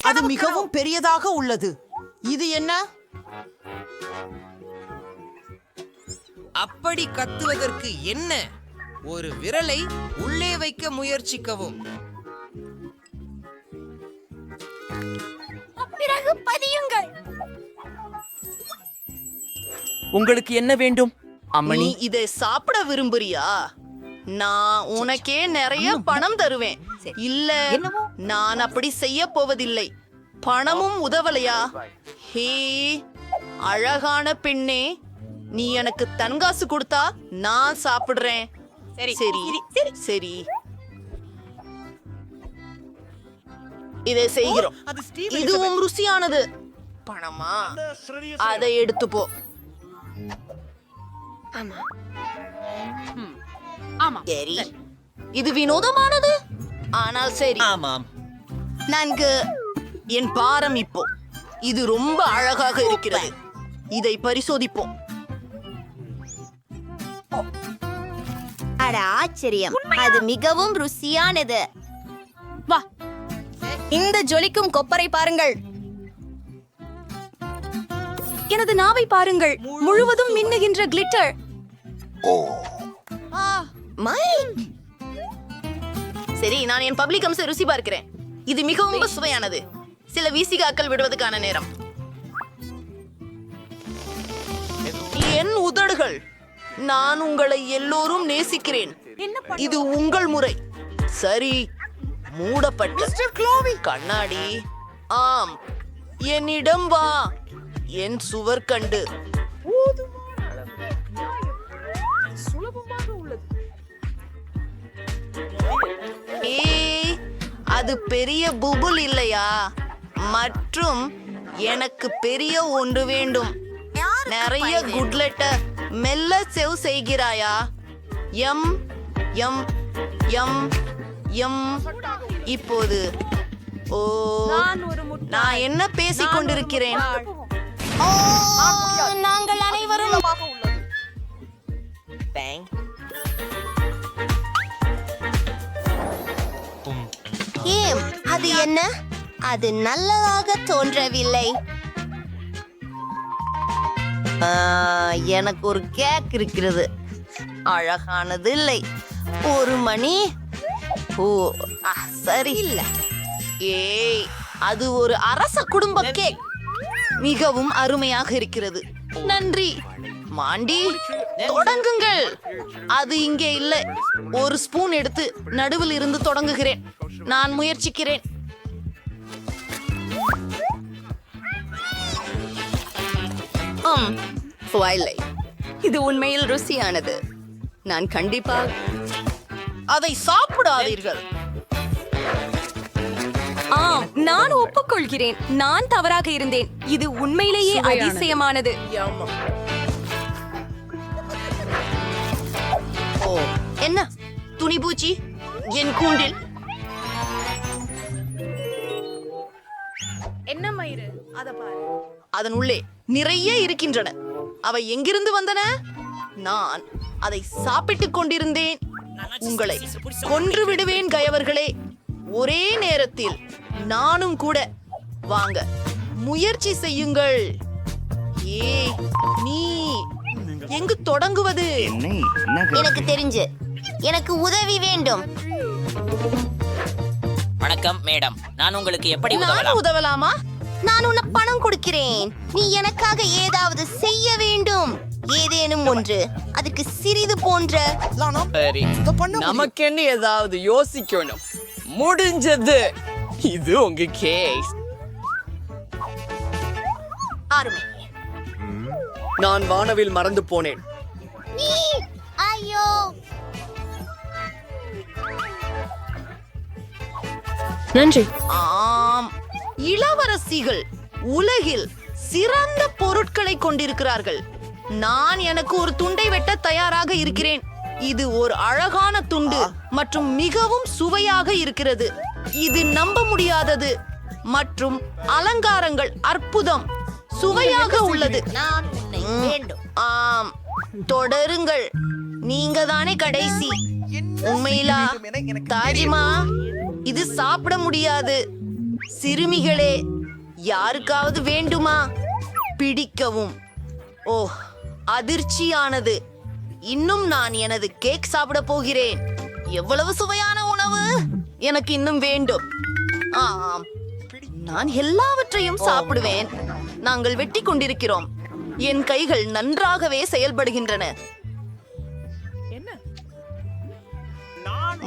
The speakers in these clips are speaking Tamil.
அது மிகவும் பெரியதாக உள்ளது. இது என்ன? அப்படி கத்துவதற்கு என்ன? ஒரு விரலை உள்ளே வைக்க முயற்சிக்கவும். பிறகு பதியுங்கள். உங்களுக்கு என்ன வேண்டும் அம்மணி? நீ இதை சாப்பிட விரும்புறியா? நான் உனக்கே நிறைய பணம் தருவேன். இல்ல, நான் அப்படி செய்ய போவதில்லை. பணமும் உதவலையா? ஹே அழகான பெண்ணே, நீ எனக்கு தன்காசு கொடுத்தா நான் சாப்பிடுறேன். சரி சரி, இதை செய்கிறோம். இதுவும் ருசியானது. பணமா? அதை எடுத்து போ. சரி, இது வினோதமானது, ஆனால் சரி. ஆமாம். நன்கு. என் பாரம் இப்போ. இது ரொம்ப அழகாக இருக்கிறது. இதை பரிசோதிப்போம். அட ஆச்சரியம், அது மிகவும் ருசியானது. வா, இந்த ஜொலிக்கும் கொப்பரை பாருங்கள். எனது நாவை பாருங்கள், முழுவதும் மின்னுகின்ற கிளிட்டர். மைக், சரி, நான் என் பப்ளிக் அம்ச ருசி பார்க்கிறேன். இது மிகவும் சுவையானது. சில வீசிகாக்கள் விடுவதற்கான நேரம். என் உதடுகள், நான் உங்களை எல்லோரும் நேசிக்கிறேன். இது உங்கள் முறை. சரி, மூடப்பட்ட கண்ணாடி. ஆம், என்னிடம் வா. என் சுவர் கண்டு. ஏய், அது பெரிய புபுல் இல்லையா? மற்றும் எனக்கு பெரிய ஒன்று வேண்டும். நிறைய குட்லெட்ட மெல்ல செவ் செய்கிறாயா? எம் எம் எம் எம். இப்போது ஓ, நான் என்ன பேசிக் கொண்டிருக்கிறேன்? நாங்கள் அனைவரும் ஏம், அது என்ன? அது நல்லதாக தோன்றவில்லை. எனக்கு ஒரு கேக் இருக்கிறது. அழகானது இல்லை. ஒரு மணி. ஓ, சரி இல்ல. ஏய், அது ஒரு அரச குடும்ப கேக். மிகவும் அருமையாக இருக்கிறது. நன்றி மாண்டி. தொடங்குங்கள். அது இங்கே இல்லை. ஒரு ஸ்பூன் எடுத்து நடுவில் இருந்து தொடங்குகிறேன். நான் முயற்சிக்கிறேன். இது உண்மையில் ருசியானது. நான் கண்டிப்பாக அதை சாப்பிடாதீர்கள். ஆம், நான் ஒப்புக்கொள்கிறேன். நான் தவறாக இருந்தேன். இது உண்மையிலேயே அதிசயமானது. ஓ, என்ன துணிபூச்சி என் கூண்டில்? என்ன மயிறு? அத பாரு. அதன் உள்ளே நிறைய இருக்கின்றன. அவை எங்கிருந்து வந்தன? நான் அதை சாப்பிட்டுக் கொண்டிருந்தேன். உங்களை கொன்று விடுவேன் கயவர்களே. ஒரே நேரத்தில் நானும் கூட. வாங்க, முயற்சி செய்யுங்கள். ஏய், நீ எங்கு தொடங்குவது? எனக்கு தெரிஞ்சு, எனக்கு உதவி வேண்டும். வணக்கம் மேடம், நான் உங்களுக்கு எப்படி நான் உதவலாமா? நான் உன்னை பணம் கொடுக்கிறேன். நீ எனக்காக ஏதாவது செய்ய வேண்டும். ஏதேனும் ஒன்று. அதுக்கு சிறிது போன்ற. சரி, நமக்கென்னு ஏதாவது யோசிக்கணும். முடிஞ்சது. இது உங்க கேஸ். அருமை. நான் வானவில் மறந்து போனேன். ஐயோ, நன்றி. ஆம், இளவரசிகள் உலகில் சிறந்த பொருட்களை கொண்டிருக்கிறார்கள். நான் எனக்கு ஒரு துண்டை வெட்ட தயாராக இருக்கிறேன். இது ஒரு அழகான துண்டு மற்றும் மிகவும் சுவையாக இருக்கிறது. இது நம்ப முடியாதது. மற்றும் அலங்காரங்கள் அற்புதம். சுவையாக உள்ளது. ஆம், தொடருங்கள். நீங்க தானே கடைசி. உண்மையிலா தாஜிமா, இது சாப்பிட முடியாது. சிறுமிகளே, யாருக்காவது வேண்டுமா? பிடிக்கவும். ஓ, அதிர்ச்சியானது. இன்னும் நான் எனது கேக் சாப்பிட போகிறேன். எவ்வளவு சுவையான உணவு! எனக்கு இன்னும் வேண்டும். ஆம், நான் எல்லாவற்றையும் சாப்பிடுவேன். நாங்கள் வெட்டி கொண்டிருக்கிறோம். என் கைகள் நன்றாகவே செயல்படுகின்றன.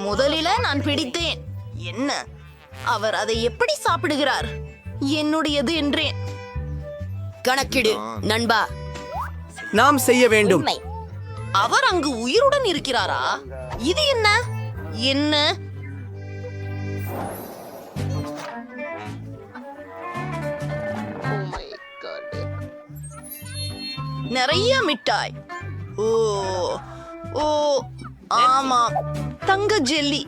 முதலில நான் பிடித்தேன். என்ன, அவர் அதை எப்படி சாப்பிடுகிறார்? என்னுடையது என்றேன். கணக்கிடு நண்பா. நாம் செய்ய வேண்டும். அவர் அங்கு உயிருடன் இருக்கிறாரா? இது என்ன என்ன? நிறைய மிட்டாய். ஓ ஓ ஆமாம், தங்க ஜெல்லி.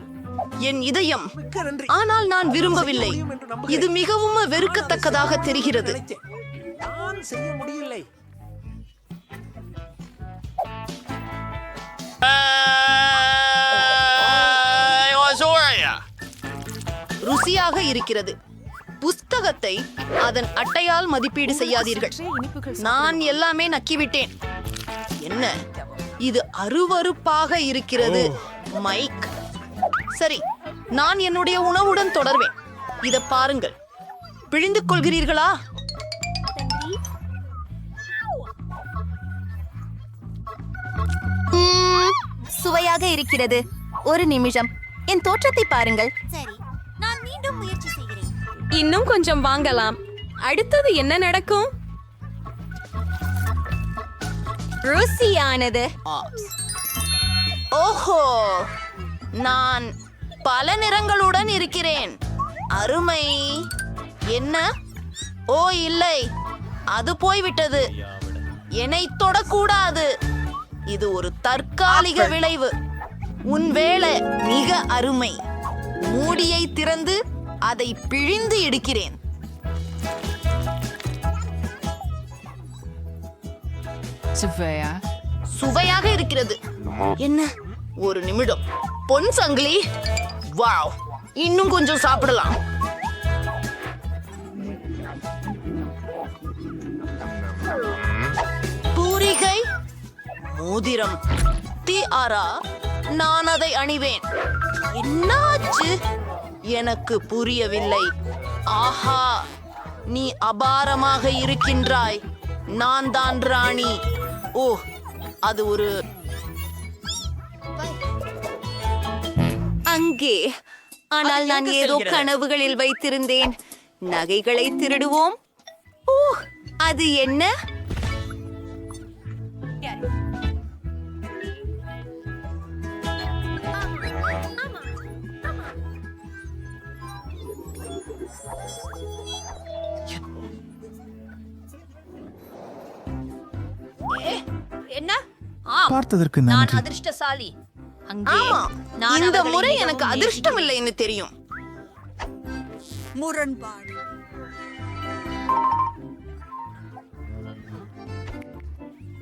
என் இதயம். ஆனால் நான் விரும்பவில்லை. இது மிகவும் வெறுக்கத்தக்கதாக தெரிகிறது. நான் செய்ய முடியலை. ருசியாக இருக்கிறது. புஸ்தகத்தை அதன் அட்டையால் மதிப்பீடு செய்யாதீர்கள். நான் எல்லாமே நக்கிவிட்டேன். என்ன, இது அருவருப்பாக இருக்கிறது. மைக். சரி, நான் என்னுடைய உணவுடன் தொடர்வேன். இத பாருங்கள். பிழிந்து கொள்கிறீர்களா? சுவையாக இருக்கிறது. ஒரு நிமிஷம், என் தோற்றத்தை பாருங்கள். இன்னும் கொஞ்சம் வாங்கலாம். அடுத்தது என்ன நடக்கும்? ருசியானது. ஓஹோ, நான் பல நிறங்களுடன் இருக்கிறேன். அருமை. என்ன? ஓ இல்லை, அது போய்விட்டது. என்னை தொடக்கூடாது. இது ஒரு தற்காலிக விளைவு. உன் வேலை மிக அருமை. மூடியை திறந்து அதை பிழிந்து எடுக்கிறேன். சுவையாக இருக்கிறது. என்ன, ஒரு நிமிடம். பொன் சங்கிலி. வாவ், இன்னும் கொஞ்சம் சாப்பிடலாம். பூரிகை, மோதிரம், திஆரா. நான் அதை அணிவேன். என்னாச்சு? எனக்கு புரியவில்லை. ஆஹா, நீ அபாரமாக இருக்கின்றாய். நான் தான் ராணி. ஓ, அது ஒரு அங்கே. ஆனால் நான் ஏதோ கனவுகளில் வைத்திருந்தேன். நகைகளை திருடுவோம். ஓ, அது என்ன? என்ன? பார்த்ததற்கு நான் நன்றி. அதிர்ஷ்டசாலி. ஆமா, இந்த முறை எனக்கு அதிர்ஷ்டம் இல்லைன்னு தெரியும். முரண்பாடு.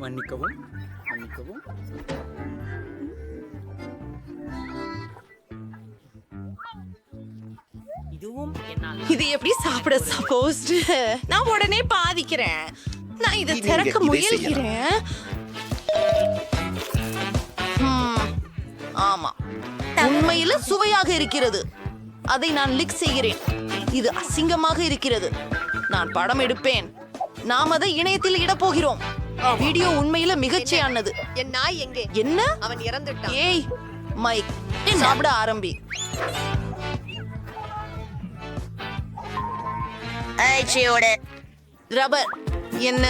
மன்னிக்கவும், மன்னிக்கவும். இதுவும் என்னால். இது எப்படி சாப்பிட சப்போஸ்? நான் உடனே பாதிக்கிறேன். நான் இதை திறக்க முயல்கிறேன். ஆமா, உண்மையில சுவையாக இருக்கிறது. அதை நான் லிக் செய்கிறேன். இது அசிங்கமாக இருக்கிறது. நான் படம் எடுப்பேன். நாம் அதை இணையத்தில் இடப் போகிறோம். வீடியோ உண்மையில மிகச்சியானது. என் நாய் எங்கே? என்ன? அவன் இறந்துட்டான். ஏய் மைக், சாப்பிட ஆரம்பி. ரப்பர். என்ன?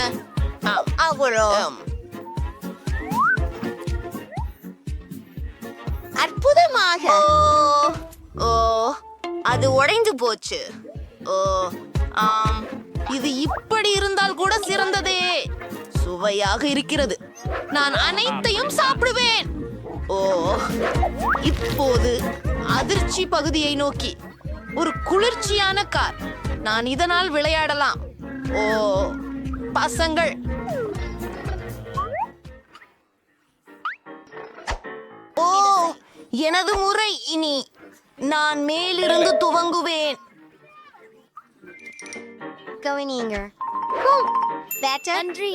அற்புதமாக. ஓ, அது உடைந்து போச்சு. ஓ ஆம், இது இப்படி இருந்தால் கூட சிறந்ததே. சுவையாக இருக்கிறது. நான் அனைத்தையும் சாப்பிடுவேன். ஓ, இப்போது அதிர்ச்சி பகுதியை நோக்கி. ஒரு குளிர்ச்சியான கார். நான் இதனால் விளையாடலாம். ஓ பசங்கள். ஓ, எனது முறை. இனி நான் மேலிருந்து துவங்குவேன். கவனிங்க. நன்றி.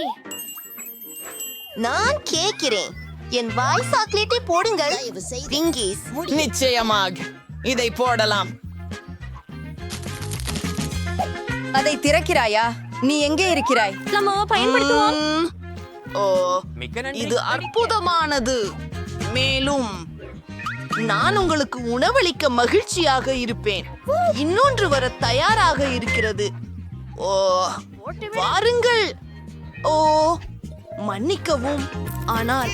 நான் கேட்கிறேன். என் வாய் சாக்லேட்டை போடுங்கள். விங்கீஸ். நிச்சயமாக இதை போடலாம். அதை திறக்கிறாயா? நீ எங்கே இருக்கிறாய்? நம்ம பயன்படுத்துவோம். ஓ, இது அற்புதமானது. மேலும் நான் உங்களுக்கு உணவளிக்க மகிழ்ச்சியாக இருப்பேன். இன்னொன்று வர தயாராக இருக்கிறது. ஓ, வாருங்கள். ஓ, மன்னிக்கவும், ஆனால்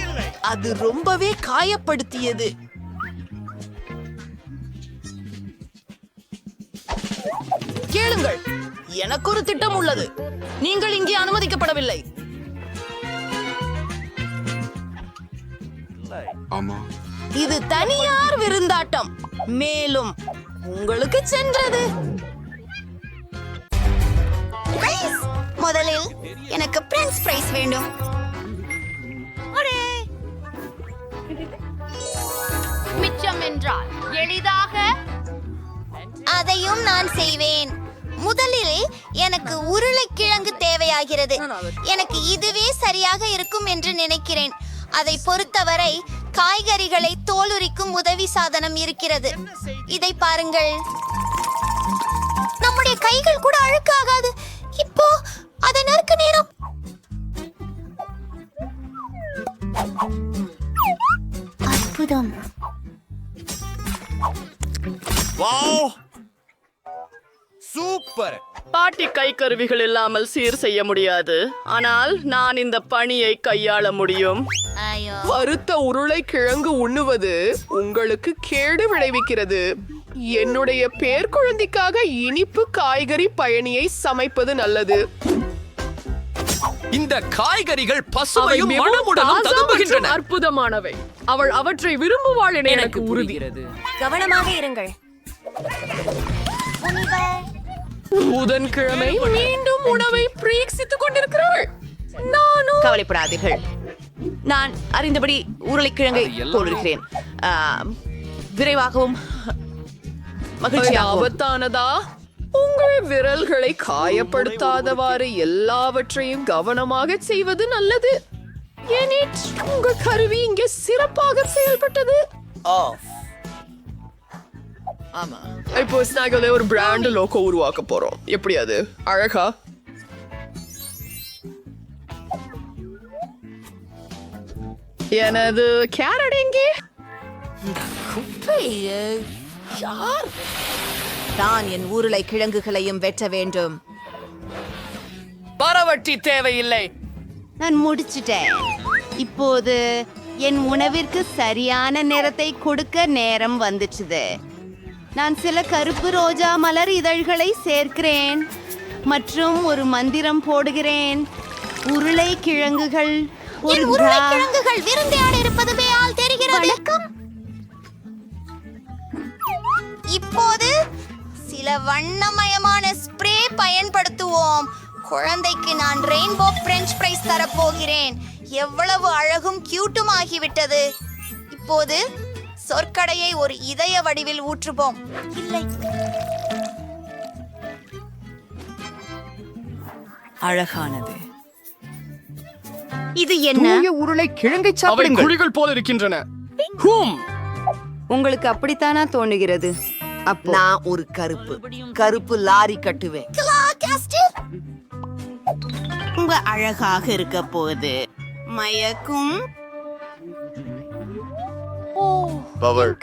அது ரொம்பவே காயப்படுத்தியது. கேளுங்கள், எனக்கு ஒரு திட்டம் உள்ளது. நீங்கள் இங்கே அனுமதிக்கப்படவில்லை. இது தனியார் விருந்தாட்டம். மேலும் உங்களுக்கு சென்றது. முதலில் எனக்கு பிரெஞ்ச் ஃப்ரைஸ் வேண்டும். மிச்சம் என்றால் எளிதாக அதையும் நான் செய்வேன். முதலில் எனக்கு உருளைக்கிழங்கு தேவையாகிறது. எனக்கு இதுவே சரியாக இருக்கும் என்று நினைக்கிறேன். அதை பொறுத்தவரை காய்கறிகளை தோலுரிக்கும் உதவி சாதனம் இருக்கிறது. இதை பாருங்கள். நம்முடைய கைகள் கூட அழுக்காகாது. இப்போ அதை நறுக்க நேரம். அற்புதம். சூப்பர். பாட்டி கை கருவிகள் இல்லாமல் சீர் செய்ய முடியாது, ஆனால் நான் இந்த பணியை கையாள முடியும். வறுத்த உருளைக்கிழங்கு உண்ணுவது உங்களுக்கு கேடு விளைவிக்கிறது. என்னுடைய பேர்குழந்தைக்காக இனிப்பு காய்கறி பயணியை சமைப்பது நல்லது. இந்த காய்கறிகள் பசுமையும் மணமுடனும் ததும்புகின்றன. அற்புதமானவை. அவள் அவற்றை விரும்புவாள் என எனக்கு உறுதி. கவனமாக இருங்கள். புதன்கிழமை மீண்டும் உணவை பிரீக்சித்துக் கொண்டிருக்கிறாள். நானும். கவலைப்படாதீர்கள், நான் அறிந்தபடி உருளைக்கிழங்கை போடுகிறேன். விரைவாகவும் ஆபத்தானதா? உங்கள் விரல்களை காயப்படுத்தாதவாறு எல்லாவற்றையும் கவனமாக செய்வது நல்லது. உங்கள் கருவி இங்கே சிறப்பாக செயல்பட்டது. ஆமா, இப்போ ஸ்நாக்ல ஒரு பிராண்ட் லோகோ உருவாக்க போறோம். எப்படி அது அழகா? எனது கேரட் எங்கே? நான் என் உருளைக்கிழங்குகளையும் வெட்ட வேண்டும். பரவட்டி தேவையில்லை. நான் முடிச்சிட்டேன். இப்போது என் உணவிற்கு சரியான நிறத்தை கொடுக்க நேரம் வந்துச்சுது. நான் சில கருப்பு ரோஜா மலர் இதழ்களை சேர்க்கிறேன் மற்றும் ஒரு மந்திரம் போடுகிறேன். உருளைக்கிழங்குகள் விருந்தையாட இருப்பதுவே ஆள் தெரிகிறது. இப்போது சில வண்ணமயமான ஸ்ப்ரே பயன்படுத்துவோம். குழந்தைக்கு நான் ரெயின்போ பிரெஞ்ச் ஃப்ரைஸ் தரப்போகிறேன். எவ்வளவு அழகும் கியூட்டும் ஆகிவிட்டது. இப்போது சொற்கடையை ஒரு இதய வடிவில் ஊற்றுவோம். இல்லை, அழகானது. இது என்ன? உருளைக்கிழங்கை அவை சாப்பிடுங்கள். குழிகள் போல இருக்கின்றன. உங்களுக்கு அப்படித்தானா தோணுகிறது? நான் ஒரு கருப்பு லாரி கட்டுவேன். ரொம்ப அழகாக இருக்க போகுது. மயக்கும்.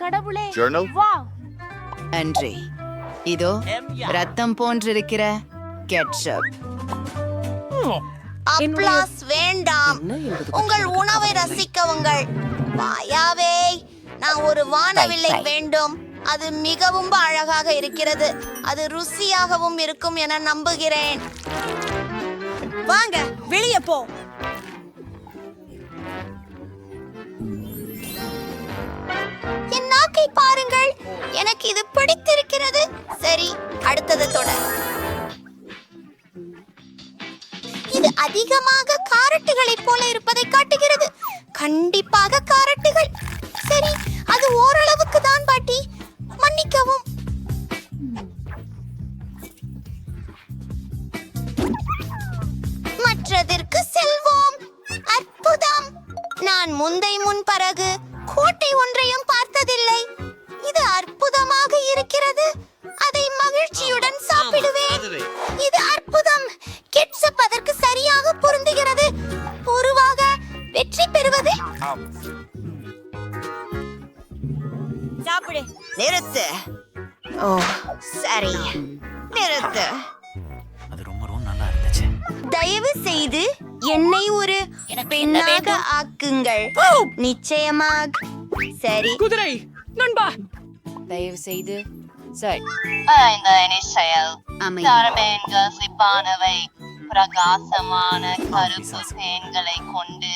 கடவுளே, நன்றி. இதோ ரத்தம் போன்றிருக்கிற கெட்சப். அப்ளாஸ் வேண்டாம். உங்கள் உணவை ரசிக்கவுங்கள். மாயாவே, நான் ஒரு வானவில்லை வேண்டும். அது மிகவும் அழகாக இருக்கிறது. அது ருசியாகவும் இருக்கும் என நம்புகிறேன். வாங்க, வெளியே போ. என் நாக்கை பாருங்கள். எனக்கு இது பிடித்திருக்கிறது. சரி, அடுத்தது தொடர். இது அதிகமாக காரட்டுகளைப் போல இருப்பதை காட்டுகிறது. கண்டிப்பாக காரட்டுகள். சரி, அது ஓரளவுக்கு தான் பாட்டி. மன்னிக்கவும். சமுத்திரத்திற்கு செல்வோம். அற்புதம்! நான் முன் பறகு கோட்டை ஒன்றையும் பார்த்ததில்லை. இது அற்புதமாக இருக்கிறது. அதை மகிழ்ச்சியுடன் சாப்பிடுவேன். இது அற்புதம். கெட்சப் அதற்கு சரியாக பொருந்துகிறது. பொதுவாக வெற்றி பெறுவது. சாப்பிடு. நிறுத்து. ஓ சரி, நிறுத்து. தயவு செய்து என்னை ஒரு பெண்ணாக ஆக்குங்கள். நிச்சயமாக. சரி. குதிரை நண்பா, தயவு செய்து சரி. சிப்பானவை பிரகாசமான கருப்பு தேன்களை கொண்டு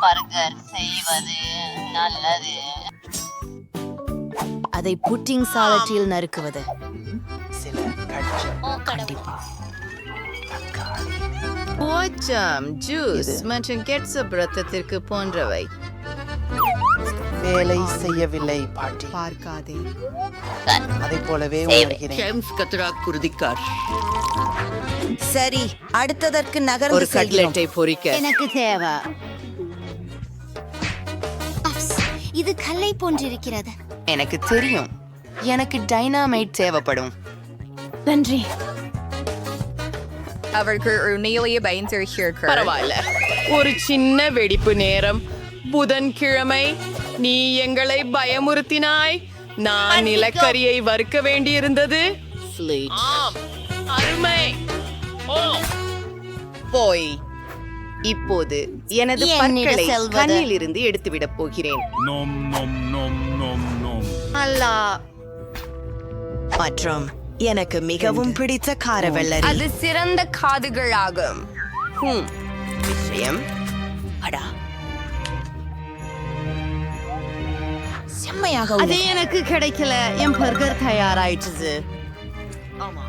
பர்கர் செய்வது நல்லது. அதை புட்டிங் சாலட்டில் நறுக்குவது. ஜூஸ் மற்றும் கெட்சப் ரத்தத்திற்கு போன்றவை. வேலை செய்யவில்லை பாட்டி. பார்க்காதே. அதை போலவே உணர்கிறேன். சரி, அடுத்ததற்கு நகர்ந்து ஒரு கட்லெட்டை பொரிக்க எனக்கு தேவை. இது கல்லை போன்றிருக்கிறது. எனக்கு தெரியும். எனக்கு டைனாமைட் தேவைப்படும். நன்றி. பரவாயில்ல. ஒரு சின்ன வெடிப்பு நேரம். புதன்கிழமை நீ எங்களை பயமுறுத்தினாய். நான் நிலக்கரியை வறுக்க வேண்டியிருந்தது. ஆம், அருமை. ஓ, போய் இப்போது எனது பற்களை கண்ணில் இருந்து எடுத்துவிடப் போகிறேன். அல்லா. மற்றும் எனக்கு மிகவும் பிடித்த காரவெள்ளரி. அது சிறந்த காதுகளாகும். விஷயம் அடா செம்மையாக அது எனக்கு கிடைக்கல. என் பர்கர் தயாராயிடுச்சு. ஆமா.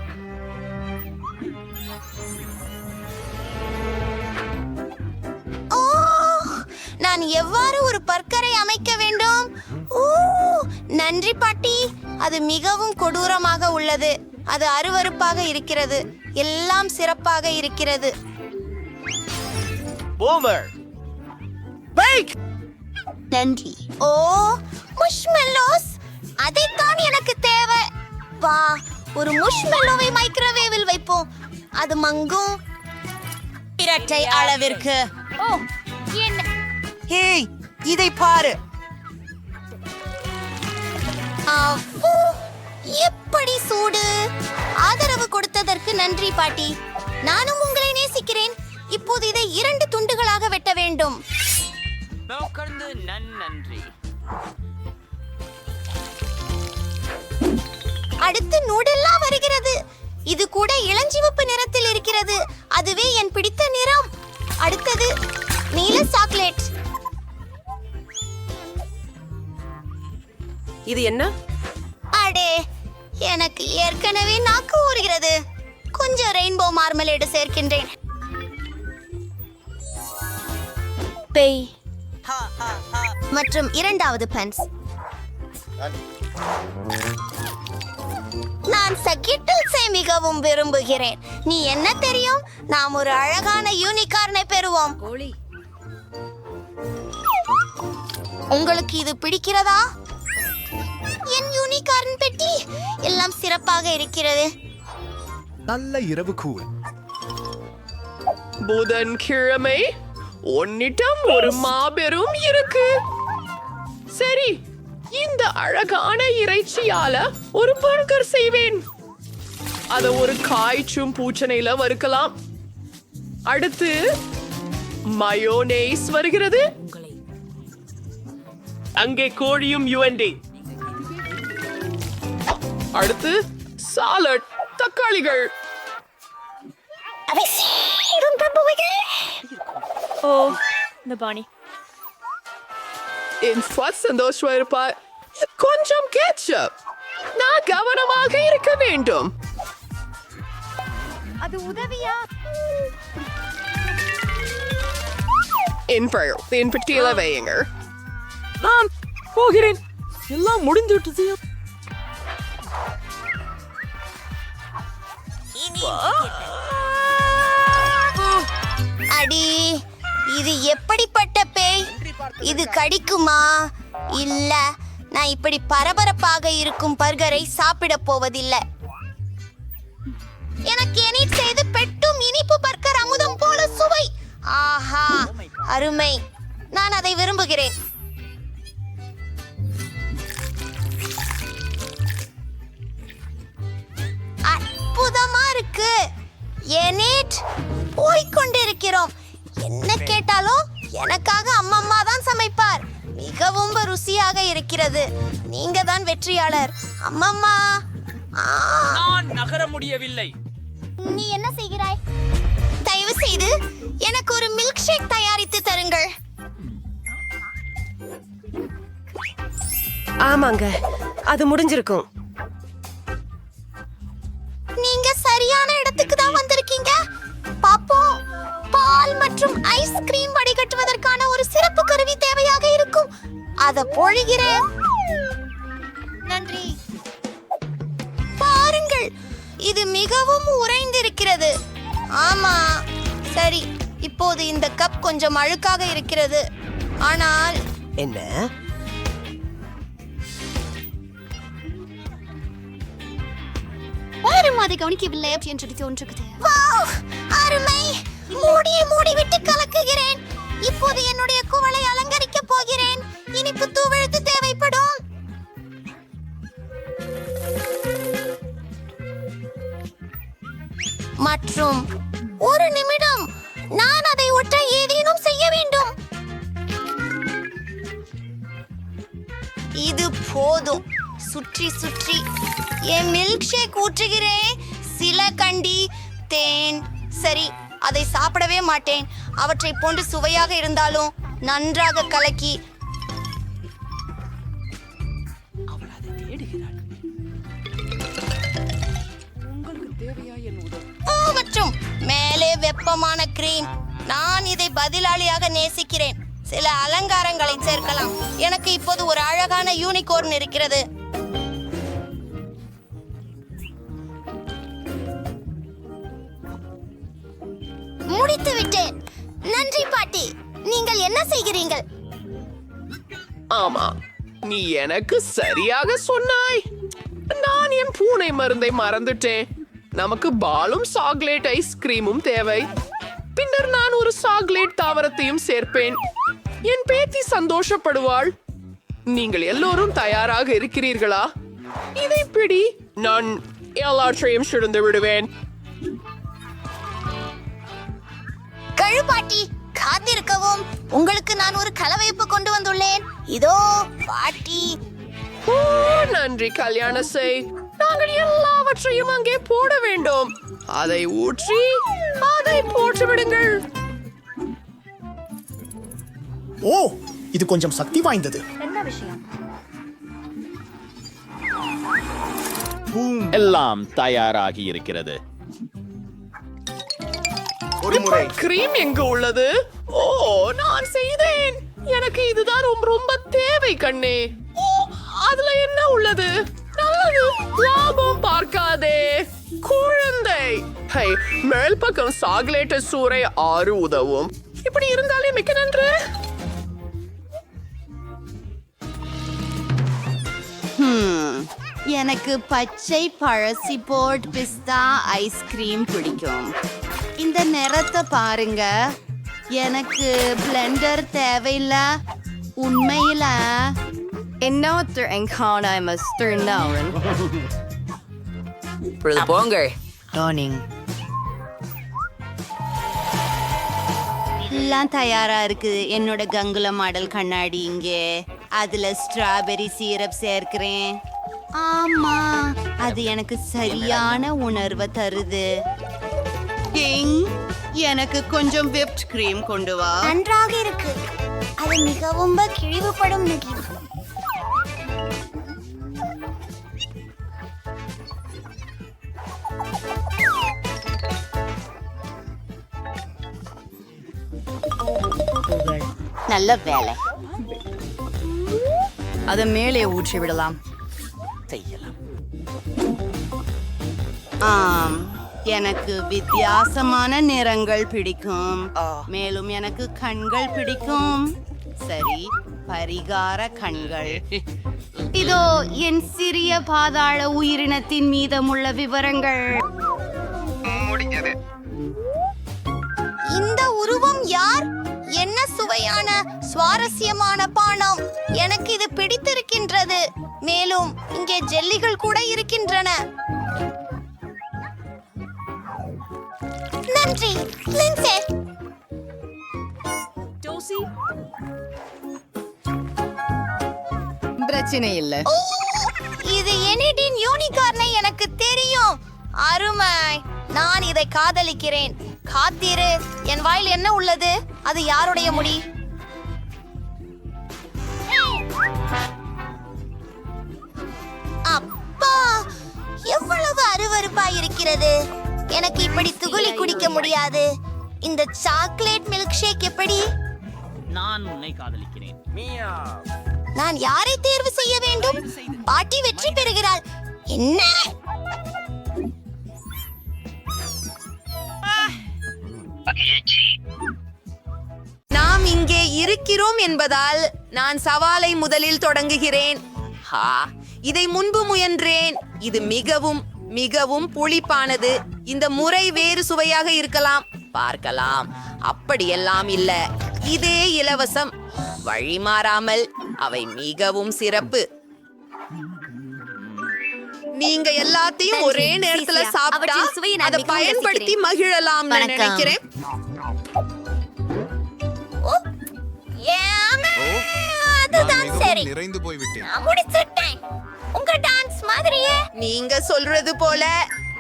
ஓ, நான் எவ்வாறு ஒரு பர்கரை அமைக்க வேண்டும்? ஓ, நன்றி பாட்டி. அது மிகவும் கொடூரமாக உள்ளது. அது அருவருப்பாக இருக்கிறது. எல்லாம் சிறப்பாக இருக்கிறது. நன்றி. ஓ, முஷ்மெல்லோஸ், அதைத்தான் எனக்கு தேவை. வா, ஒரு முஷ்மெல்லோவை மைக்ரோவேவில் வைப்போம். அது மங்கும். இரட்டை அளவிற்கு. ஓ, என்ன? ஹேய், இதை பாரு. அவ்வோ, எப்படி சூடு! ஆதரவு கொடுத்ததற்கு நன்றி பாட்டி. நானும் உங்களை நேசிக்கிறேன். இப்போது இதை 2 துண்டுகளாக வெட்ட வேண்டும். நன்றி. அடுத்து நூடெல்லா வருகிறது. இது கூட இளஞ்சிவப்பு நிறத்தில் இருக்கிறது. அதுவே என் பிடித்த நிறம். அடுத்தது நீல சாக்லேட். இது என்ன? அடே, எனக்கு ஏற்கனவே நாக்கு ஊறுகிறது. கொஞ்சம் ரெயின்போ மார்மலேடு சேர்க்கின்றேன். பேய் மற்றும் 2வது பன்ஸ். நான் சக்கிட்டில்ஸை மிகவும் விரும்புகிறேன். நீ என்ன தெரியும்? நாம் ஒரு அழகான யூனிகார்னை பெறுவோம். உங்களுக்கு இது பிடிக்கிறதா? என் யூனிகார்ன் பெட்டி எல்லாம் சிறப்பாக இருக்கிறது. நல்ல இரவு கூல். புதன்கிழமை உன்னிடம் ஒரு மாபெரும் இருக்கு. சரி, இந்த அழகான இறைச்சியால ஒரு பர்கர் செய்வேன். அத ஒரு காய்ச்சும் பூச்சனையில வறுக்கலாம். அடுத்து மயோனேஸ் வருகிறது. அங்கே கோழியும் யுவன்டி. அடுத்து சாலட், தக்காளிகள். ஓ, இந்த பாணி. என் சந்தோஷமா இருப்பா. கொஞ்சம் கேட்சப். நான் கவனமாக இருக்க வேண்டும். அது உதவியா? என் பெட்டியில வையுங்க. நான் போகிறேன். எல்லாம் முடிந்து விட்டது. அடி, இது எப்படிப்பட்ட பேய்? இது கடிக்குமா? இல்ல, நான் இப்படி பரபரப்பாக இருக்கும் பர்கரை சாப்பிட போவதில்லை. எனக்கு எனிட் செய்து பெட்டும் இனிப்பு பர்கர் அமுதம் போல சுவை. ஆஹா, அருமை. நான் அதை விரும்புகிறேன். அற்புதமா இருக்கு. எனிட், போய்கொண்டிருக்கிறோம். என்ன கேட்டாலும் எனக்காக அம்மம்மா தான் சமைப்பார். மிகவும் ருசியாக இருக்கிறது. நீங்க தான் வெற்றியாளர் அம்மம்மா. நான் நகர முடியவில்லை. நீ என்ன செய்கிறாய்? தயவு செய்து எனக்கு ஒரு மில்க் ஷேக் தயாரித்து தருங்கள். ஆமாங்க, அது முடிஞ்சிருக்கும். நீங்க சரியான இடத்துக்கு தான் வந்திருக்கீங்க. பாப்போம். பால் மற்றும் ஐஸ்கிரீம் வடிகட்டுவதற்கான ஒரு சிறப்பு கருவி தேவையாக இருக்கும். அத பொழிகிறேன். நன்றி. பாருங்கள், இது மிகவும் உறைந்திருக்கிறது. ஆமா, சரி. இப்போது இந்த கப் கொஞ்சம் அழுக்காக இருக்கிறது. ஆனால் என்ன? யாரும் அதை கவனிக்கவில்லை என்று தோன்றுகிறது. வாவ், அருமை. மூடிவிட்டு கலக்குகிறேன். இப்போது என்னுடைய குவளை அலங்கரிக்க போகிறேன். இனிப்பு தூவெழுத்து தேவைப்படும். மற்றும் ஒரு நிமிடம், நான் அதை ஒட்ட ஏதேனும் செய்ய வேண்டும். இது போதும். சுற்றி சுற்றி என் மில்க் ஷேக் ஊற்றுகிறேன். சில கண்டி தேன். சரி, அதை சாப்பிடவே மாட்டேன். அவற்றை போன்று சுவையாக இருந்தாலும் நன்றாக கலக்கி. மற்றும் மேலே வெப்பமான கிரீம். நான் இதை பதிலாளியாக நேசிக்கிறேன். சில அலங்காரங்களை சேர்க்கலாம். எனக்கு இப்போது ஒரு அழகான யூனிகார்ன் இருக்கிறது. முடித்து விட்டேன். நன்றி பாட்டி. நீங்கள் என்ன செய்கிறீர்கள்? ஆமா, நீ எனக்கு சரியாக சொன்னாய். நான் என் பூனை மருந்தை மறந்துட்டேன். நமக்கு பாலும் சாக்லேட் ஐஸ்கிரீமும் தேவை. பின்னர் நான் ஒரு சாக்லேட் தாவரத்தையும் சேர்ப்பேன். என் பேத்தி சந்தோஷப்படுவாள். நீங்கள் எல்லோரும் தயாராக இருக்கிறீர்களா? இதை பிடி. நான் எல்லாற்றையும் சுழந்து விடுவேன். பாட்டி, காத்திருக்கவும். உங்களுக்கு நான் ஒரு கலவைப்பு கொண்டு வந்துள்ளேன். இதோ பாட்டி. ஓ, நன்றி கல்யாண செய். நாங்கள் எல்லாவற்றையும் அங்கே போட வேண்டும். அதை ஊற்றி அதை போட்டு விடுங்கள். ஓ, இது கொஞ்சம் சக்தி வாய்ந்தது. என்ன விஷயம்? எல்லாம் தயாராகி இருக்கிறது. ஒரு முறை கிரீம் எங்க உள்ளது? ஓ, நான் செய்தேன். எனக்கு இதுதான் ரொம்ப தேவை கண்ணே. ஓ, அதுல என்ன உள்ளது? நல்லது. லாபம் பார்க்காதே குழந்தை. ஹை, மேல் பக்கம் சாக்லேட் சூறை 6 உதவும். இப்படி இருந்தாலே மிக்க நன்று. எனக்கு பச்சை பழசி போட் பிஸ்தா ஐஸ்கிரீம் பிடிக்கும். இந்த நிறத்தை பாருங்க. எனக்கு பிளெண்டர் தேவையில்ல. உண்மையில Innoter en kana Mr. Nauren. போங்க. டார்னிங். எல்லாம் தயாரா இருக்குது. என்னோட கங்குல மாடல் கண்ணாடி இங்கே. அதுல ஸ்ட்ராபெரி சீரப் சேர்க்கிறேன். ஆமா, அது எனக்கு சரியான உணர்வை தருது. கிங், எனக்கு கொஞ்சம் விப்ட் கிரீம் கொண்டு வா. நன்றாக இருக்கு. அது மிகவும் கிழிவுபடும் நெகிழ். நல்ல வேலை. அதை மேலே ஊற்றி விடலாம். செய்யலாம். ஆம், எனக்கு வித்தியாசமான நிறங்கள் பிடிக்கும் மேலும் எனக்கு கண்கள் பிடிக்கும் சரி பரிகார கண்கள் இதோ என் சிறிய பாதாள உயிரினத்தின் மீதமுள்ள விவரங்கள் இந்த உருவம் யார்? என்ன சுவையான சுவாரஸ்யமான பானம். எனக்கு இது பிடித்திருக்கின்றது. மேலும் இங்கே ஜெல்லிகள் கூட இருக்கின்றன. நன்றி லின்சே. பிரச்சனை இல்ல. ஓ, இது எனிடின் யூனிகார்னை எனக்கு தெரியும். அருமை. நான் இதை காதலிக்கிறேன். காத்திரு, என் வாயில் என்ன உள்ளது? அது யாருடைய முடி? அப்பா, எவ்வளவு அருவருப்பா இருக்கிறது. எனக்கு இப்படி துகுளி குடிக்க முடியாது. இந்த சாக்லேட் மில்க் ஷேக் எப்படி? நான் உன்னை காதலிக்கிறேன். நான் யாரை தேர்வு செய்ய வேண்டும்? பாட்டி வெற்றி பெறுகிறாள். என்ன? நாம் இங்கே இருக்கிறோம் என்பதால் நான் சவாலை முதலில் தொடங்குகிறேன். இதை முன்பு முயன்றேன். இது மிகவும் மிகவும் புளிப்பானது. இந்த முறை வேறு சுவையாக இருக்கலாம். பார்க்கலாம். அப்படியெல்லாம் இல்ல. இதே இலவசம். வழி மாறாமல் அவை மிகவும் சிறப்பு. நீங்க எல்லாத்தையும் ஒரே நேரத்துல சாப்பிட்டா அதை பயன்படுத்தி மகிழலாம் நினைக்கிறேன். அதுதான் சரி. நிறைந்து போய்விட்டேன். நான் முடிச்சிட்டேன். உங்க டான்ஸ் மாதிரியே. நீங்க சொல்றது போல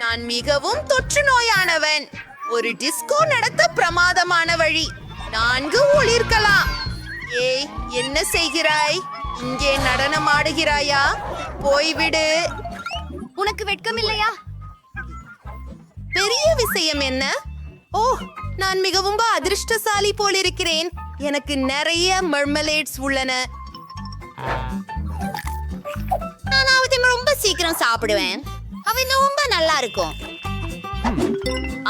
நான் மிகவும் தொற்று நோயானவன். ஒரு டிஸ்கோ நடத்த பிரமாதமான வழி. 4 ஒளிர்க்கலாம். ஏய், என்ன செய்கிறாய்? இங்கே நடனம் ஆடுகிறாயா? போய்விடு. உனக்கு வெட்கம் இல்லையா? பெரிய விஷயம் என்ன? ஓ, நான் மிகவும் அதிர்ஷ்டசாலி போல் இருக்கிறேன். எனக்கு நிறைய மர்மலேட்ஸ் உள்ளன. நான் ரொம்ப சீக்கிரம் சாப்பிடுவேன். அவை ரொம்ப நல்லா இருக்கும்.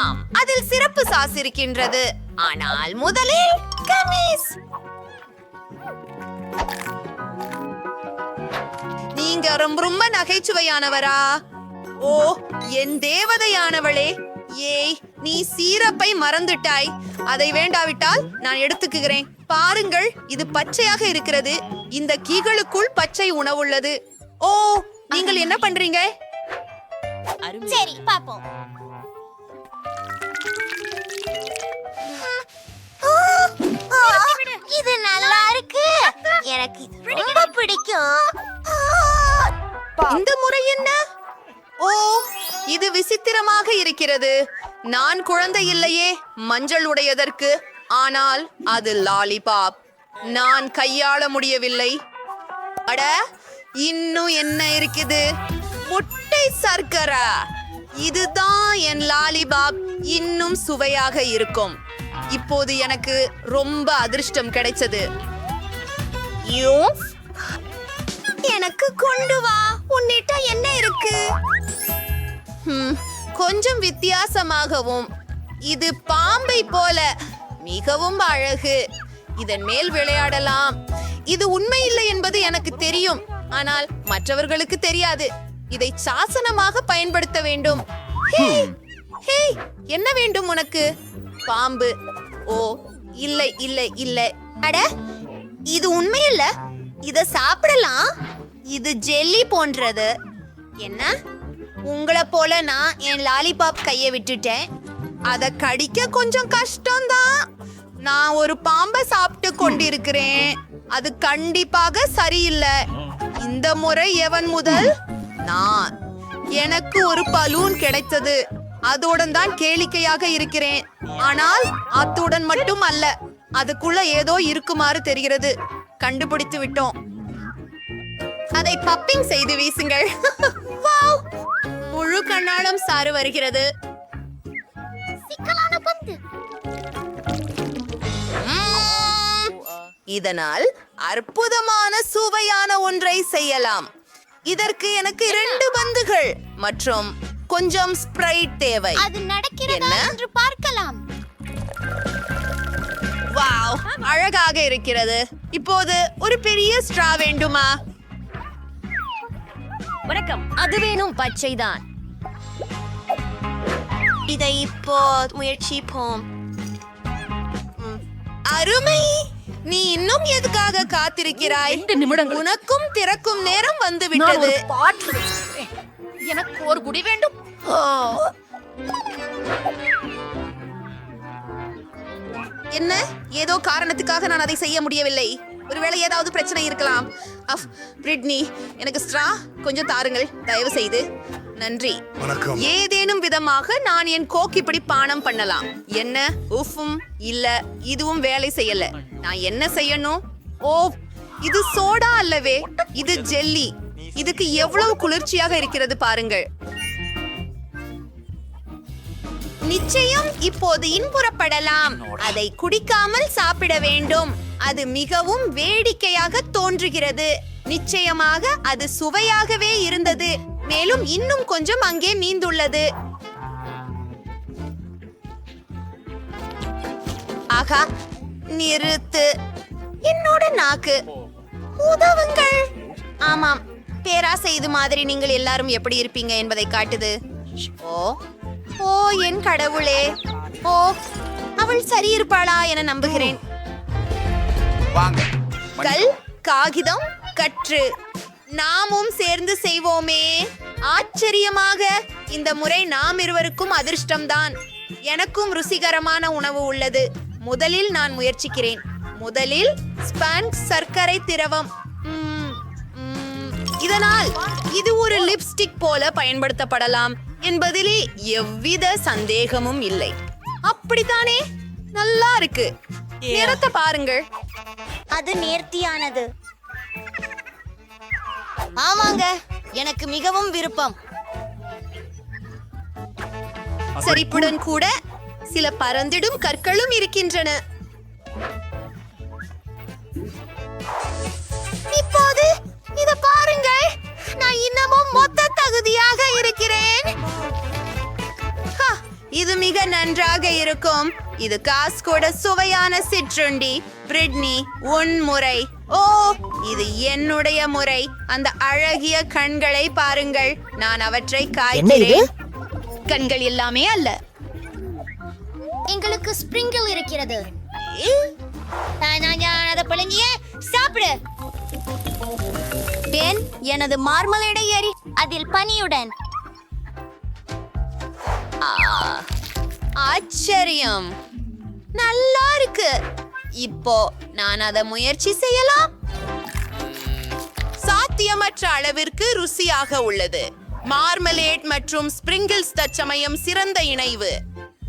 ஆம், அதில் சிறப்பு சாஸ் இருக்கின்றது. ஆனால் முதலில் கமீஸ். நீங்க ரொம்ப நகைச்சுவையானவரா? ஓ, என் தேவதையானவளே. ஏய், நீ சீரப்பை மறந்துட்டாய். அதை வேண்டாவிட்டால் நான் எடுத்துக்குகிறேன். பாருங்கள், இது பச்சையாக இருக்கிறது. இந்த கீகளுக்குள் பச்சை உணவுள்ளது. ஓ, நீங்கள் என்ன பண்றீங்க? சரி, பாப்போம். இது நல்லா இருக்கு. எனக்கு இது ரொம்ப பிடிக்கும். இந்த முறை என்ன? ஓ, இது விசித்திரமாக இருக்கிறது. நான் குழந்தை இல்லையே மஞ்சள் உடையதற்கு. ஆனால் அது லாலிபாப். நான் கையாள முடியவில்லை. அட, இன்னும் என்ன இருக்குது? முட்டை சர்க்கரை. இதுதான் என் லாலிபாப். இன்னும் சுவையாக இருக்கும். இப்போது எனக்கு ரொம்ப அதிர்ஷ்டம் கிடைச்சது. எனக்கு கொண்டு வா. உன்னிட்ட என்ன இருக்கு? கொஞ்சம் வித்தியாசமாகவும். இது பாம்பை போல மிகவும் அழகு. இதன் மேல் விளையாடலாம். இது உண்மை இல்லை என்பது எனக்கு தெரியும். ஆனால் மற்றவர்களுக்கு தெரியாது. இதை சாசனமாக பயன்படுத்த வேண்டும். ஹே, என்ன வேண்டும் உனக்கு? பாம்பு. ஓ, இல்லை இல்லை இல்லை. அட, இது உண்மையில்ல. இத சாப்பிடலாம். இது ஜெல்லி போன்றது. என்ன? உங்களை போல நான் என் லாலிபாப் கையை விட்டுட்டேன். அத கடிக்க கொஞ்சம் கஷ்டம்தான். நான் ஒரு பாம்பை சாப்பிட்டு கொண்டிருக்கிறேன். அது கண்டிப்பாக சரியில்லை. இந்த முறை எவன் முதல்? நான். எனக்கு ஒரு பலூன் கிடைத்தது. அதோடன் தான் கேளிக்கையாக இருக்கிறேன். ஆனால் அத்துடன் மட்டும் அல்ல. அதுக்குள்ள ஏதோ இருக்குமாறு தெரிகிறது. கண்டுபிடித்து விட்டோம். அதை பப்பிங் செய்து வீசுங்கள். வாவ்! முழு கண்ணாடம் சாறு வருகிறது. சிக்கலான பந்து. இதனால் அற்புதமான சுவையான ஒன்றை செய்யலாம். இதற்கு எனக்கு 2 பந்துகள் மற்றும் கொஞ்சம் ஸ்ப்ரைட் தேவை. அது நடக்கிறதா என்று பார்க்கலாம். வாவ், அழகாக இருக்கிறது. இப்போது ஒரு பெரிய ஸ்ட்ரா வேண்டுமா? வணக்கம். அது வேணும், பச்சைதான். இதை இப்போ முயற்சிப்போம். அருமை. நீ இன்னும் எதுக்காக காத்திருக்கிறாய்? 2 நிமிடங்கள். உனக்கும் திறக்கும் நேரம் வந்து விட்டது. எனக்கு ஒரு குடி வேண்டும். என்ன? ஏதோ காரணத்துக்காக நான் அதை செய்ய முடியவில்லை. ஒருவேளை ஏதாவது பிரச்சனை இருக்கலாம். பிரிட்னி, எனக்கு ஸ்ட்ரா கொஞ்சம் தாருங்கள் தயவு செய்து. நன்றி. வணக்கம். ஏதேனும் விதமாக நான் என் கோக் இப்படி பானம் பண்ணலாம். என்ன? உஃபும் இல்ல, இதுவும் வேலை செய்யல. நான் என்ன செய்யணும்? ஓ, இது சோடா அல்லவே, இது ஜெல்லி. இதுக்கு எவ்வளவு குளிர்ச்சியாக இருக்கிறது பாருங்கள். நிச்சயம் இப்போது இன்புறப்படலாம். அதை குடிக்காமல் சாப்பிட வேண்டும். அது மிகவும் வேடிக்கையாக தோன்றுகிறது. நிச்சயமாக அது சுவையாகவே இருந்தது. மேலும் இன்னும் கொஞ்சம் அங்கே மீந்துள்ளது. ஆகா, நிறுத்து. என்னோட நாக்கு. உதவுங்கள். ஆமாம், பேராசை இது மாதிரி நீங்கள் எல்லாரும் எப்படி இருப்பீங்க என்பதை காட்டுது. ஓ ஓ என் கடவுளே. ஓ, அவள் சரி இருப்பாளா என நம்புகிறேன். கல், காகிதம், கற்று நாமும் சேர்ந்து செய்வோமே. ஆச்சரியமாக. இந்த முறை நாம் இருவருக்கும் அதிர்ஷ்டம்தான். எனக்கும் ருசிகரமான உணவு உள்ளது. முதலில் நான் முயற்சிக்கிறேன். முதலில் ஸ்பான்க் சர்க்கரை திரவம். இதனால் இது ஒரு லிப்ஸ்டிக் போல பயன்படுத்தப்படலாம் என்பதிலே எவ்வித சந்தேகமும் இல்லை. அப்படித்தானே? நல்லா இருக்கு. நிறத்தை பாருங்கள். அது நேர்த்தியானது. ஆமாங்க, எனக்கு மிகவும் விருப்பம். சரிப்புடன் கூட சில பறந்திடும் கற்களும் இருக்கின்றன. இப்போது இத பாருங்கள். நான் இன்னமும் மொத்த தகுதியாக இருக்கிறேன். இது மிக நன்றாக இருக்கும். இது காஸ்கோட சுவையான சிற்றுண்டி. பிரிட்னி, உன் முறை. ஓ, இது என்னுடைய முறை. அந்த அழகிய கண்களை பாருங்கள். நான் அவற்றை காய்கிறேன். கண்கள் எல்லாமே அல்ல. எங்களுக்கு ஸ்ப்ரிங்கிள் இருக்கிறது. அதை பிழிஞ்சிய சாப்பிடு. பெண், எனது மார்மலேடை ஏறி அதில் பனியுடன். ஆச்சரியம். நல்லா இருக்கு. இப்போ நான் அதை முயற்சி செய்யலாம். சாத்தியமற்ற அளவிற்கு ருசியாக உள்ளது. மார்மலேட் மற்றும் ஸ்பிரிங்கிள்ஸ் தற்சமயம் சிறந்த இணைவு.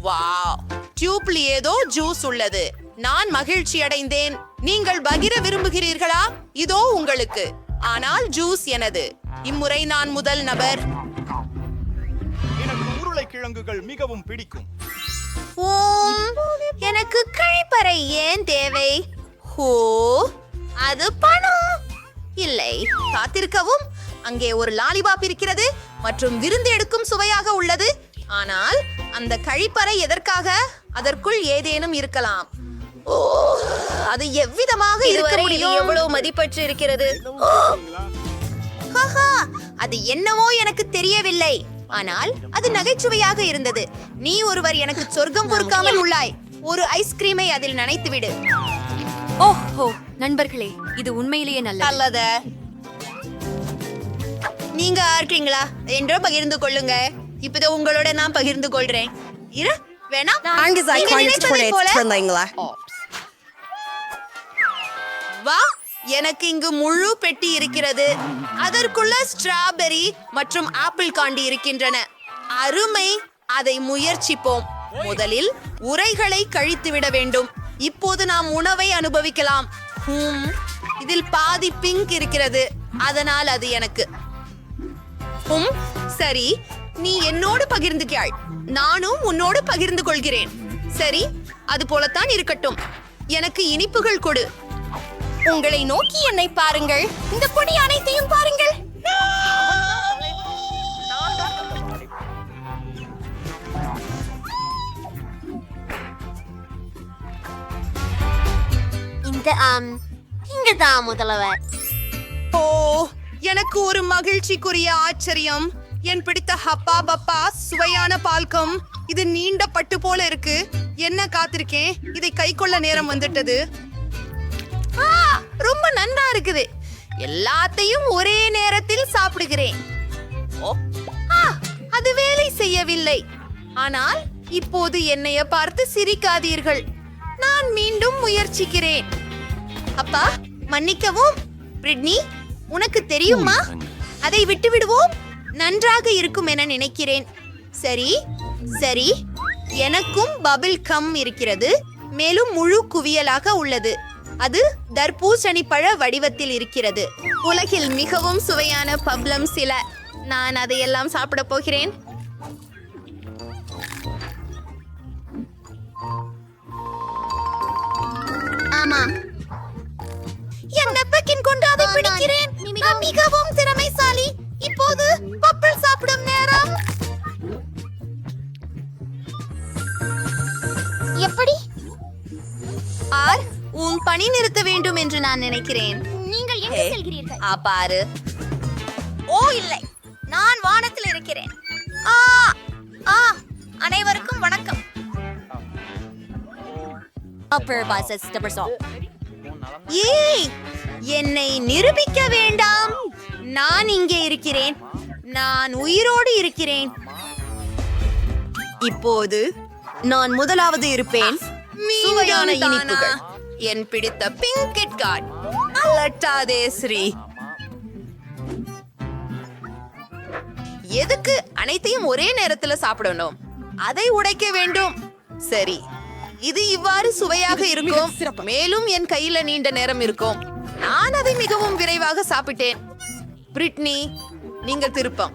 வாவ், டியூப்ல ஏதோ ஜூஸ் உள்ளது. நான் மகிழ்ச்சி அடைந்தேன். நீங்கள் பகிர விரும்புகிறீர்களா? இதோ உங்களுக்கு. ஆனால் ஜூஸ் எனது. இம்முறை நான் முதல் நபர். எனக்கு உருளைக்கிழங்குகள் மிகவும் பிடிக்கும். எனக்கு கழிப்பறை ஏன் தேவை? ஹோ, அது பணம் இல்லை. காத்திருக்கவும். அங்கே ஒரு லாலிபாப் இருக்கிறது மற்றும் விருந்து எடுக்கும் சுவையாக உள்ளது. ஆனால் அந்த கழிப்பறை எதற்காக? அதற்குள் ஏதேனும் இருக்கலாம். ஓ, அது எவ்விதமாக இருக்க முடியும்? எவ்வளவு மதிப்பற்று இருக்கிறது. அது என்னவோ எனக்கு தெரியவில்லை. ஆனால் அது நகைச்சுவையாக இருந்தது. நீ ஒருவர் எனக்கு சொர்க்கம் பொறுக்காமல் உள்ளாய். ஒரு ஐஸ்கிரீமை அதில் நனைத்து விடு. ஓஹோ நண்பர்களே, இது உண்மையிலேயே நல்லத. நீங்க இருக்கீங்களா என்றோ பகிர்ந்து கொள்ளுங்க. இப்போது உங்களோட நான் பகிர்ந்து கொள்றேன். வேணாம். வா, எனக்கு இங்கு முழு பெட்டி இருக்கிறது. அதற்குள்ள ஸ்ட்ராபெரி மற்றும் ஆப்பிள் காண்டி இருக்கின்றன. அருமை. அதை முயற்சிப்போம். முதலில் உரைகளை கழித்து விட வேண்டும். இப்போது நாம் உணவை அனுபவிக்கலாம். இதில் பாதி பிங்க் இருக்கிறது. அதனால் அது எனக்கு. சரி, நீ என்னோடு பகிர்ந்துக்கிறாய். நானும் உன்னோடு பகிர்ந்து கொள்கிறேன். சரி, அது போலத்தான் இருக்கட்டும். எனக்கு இனிப்புகள் கொடு. உங்களை நோக்கி என்னை பாருங்கள். இந்த பொடி அனைத்தையும் பாருங்கள். இங்கதான் முதல்வர். ஓ, எனக்கு ஒரு மகிழ்ச்சிக்குரிய ஆச்சரியம். என் பிடித்த ஹப்பா பப்பா சுவையான பால்கம். இது நீண்ட பட்டு போல இருக்கு. என்ன காத்திருக்கேன், இதை கை கொள்ள நேரம் வந்துட்டது. ரொம்ப நன்றா இருக்குது. எல்லாத்தையும் ஒரே நேரத்தில் சாப்பிடுகிறேன். அது வேலை செய்யவில்லை. ஆனால் இப்போது என்னைய பார்த்து சிரிக்காதீர்கள். நான் மீண்டும் முயற்சிக்கிறேன். அப்பா மன்னிக்கவும். பிரிட்னி, உனக்கு தெரியுமா, அதை விட்டு விடுவோம். நன்றாக இருக்கும் என நினைக்கிறேன். சரி சரி, எனக்கும் பபிள் கம் இருக்கிறது. மேலும் முழு குவியலாக உள்ளது. அது தர்பூசணி பழ வடிவத்தில் இருக்கிறது. உலகில் மிகவும் சுவையான பப்ளம் சில. நான் அதையெல்லாம் சாப்பிட போகிறேன். ஆமாம், என் நெப்பக்கின் கொண்டு அதை பிடிக்கிறேன். நான் மிகவும் திறமைசாலி. இப்போது பப்பிள் சாப்பிடும் நேரம். எப்படி? உன் பணி நிறுத்த வேண்டும் என்று நான் நினைக்கிறேன். நீங்கள் எங்கே செல்கிறீர்கள்? பாரு. ஓ இல்லை, நான் வானத்தில் இருக்கிறேன். அனைவருக்கும் வணக்கம். ஏய், என்னை நிரூபிக்க வேண்டாம். நான் இங்கே இருக்கிறேன். நான் உயிரோடு இருக்கிறேன். இப்போது நான் முதலாவது இருப்பேன். சுவையான இனிப்புகள். என் பிடித்த பிங்க் கிட்காட். அலட்டாதே ஸ்ரீ. எதுக்கு அனைத்தையும் ஒரே நேரத்துல சாப்பிடணும்? அதை உடைக்க வேண்டும். சரி, இது இவ்வாறு சுவையாக இருக்கும். மேலும் என் கையில நீண்ட நேரம் இருக்கும். நான் அதை மிகவும் விரைவாக சாப்பிட்டேன். பிரிட்னி, நீங்கள் திருப்பம்.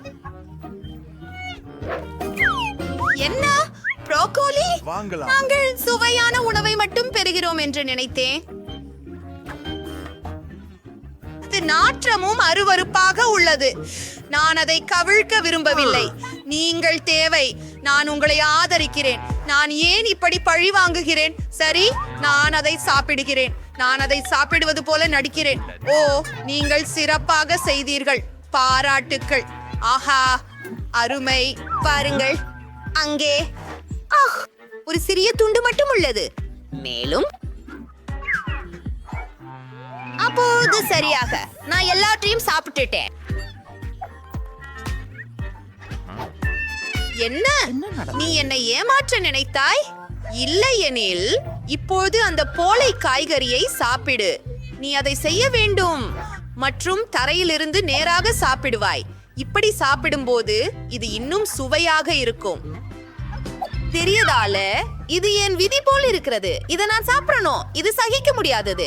என்ன ப்ரோக்கோலி? நாங்கள் சுவையான உணவை மட்டும் பெறுகிறோம் என்று நினைத்தேன். இது நாற்றமும் அருவருப்பாக உள்ளது. நான் அதை கவிழ்க்க விரும்பவில்லை. நீங்கள் தேவை. நான் உங்களை ஆதரிக்கிறேன். நான் ஏன் இப்படி பழி வாங்குகிறேன்? சரி, நான் அதை சாப்பிடுகிறேன். நான் அதை சாப்பிடுவது போல நடிக்கிறேன். ஓ, நீங்கள் சிறப்பாக செய்தீர்கள். பாராட்டுக்கள். ஆஹா, அருமை. பாருங்கள், அங்கே ஒரு சிறிய துண்டு மட்டும் உள்ளது. மேலும் அப்போது சரியாக நான் எல்லாத்தையும் சாப்பிட்டுட்டேன். என்ன, நீ என்னை ஏமாற்ற நினைத்தாய்? இல்லை எனில் இப்போது அந்த போலை காய்கறியை சாப்பிடு. நீ அதை செய்ய வேண்டும் மற்றும் தரையிலிருந்து நேராக சாப்பிடுவாய். இப்படி சாப்பிடும்போது இது இன்னும் சுவையாக இருக்கும். தெரியதால இது என் விதி போல் இருக்கிறது. இதை நான் சாப்பிடணும். இது சகிக்க முடியாதது.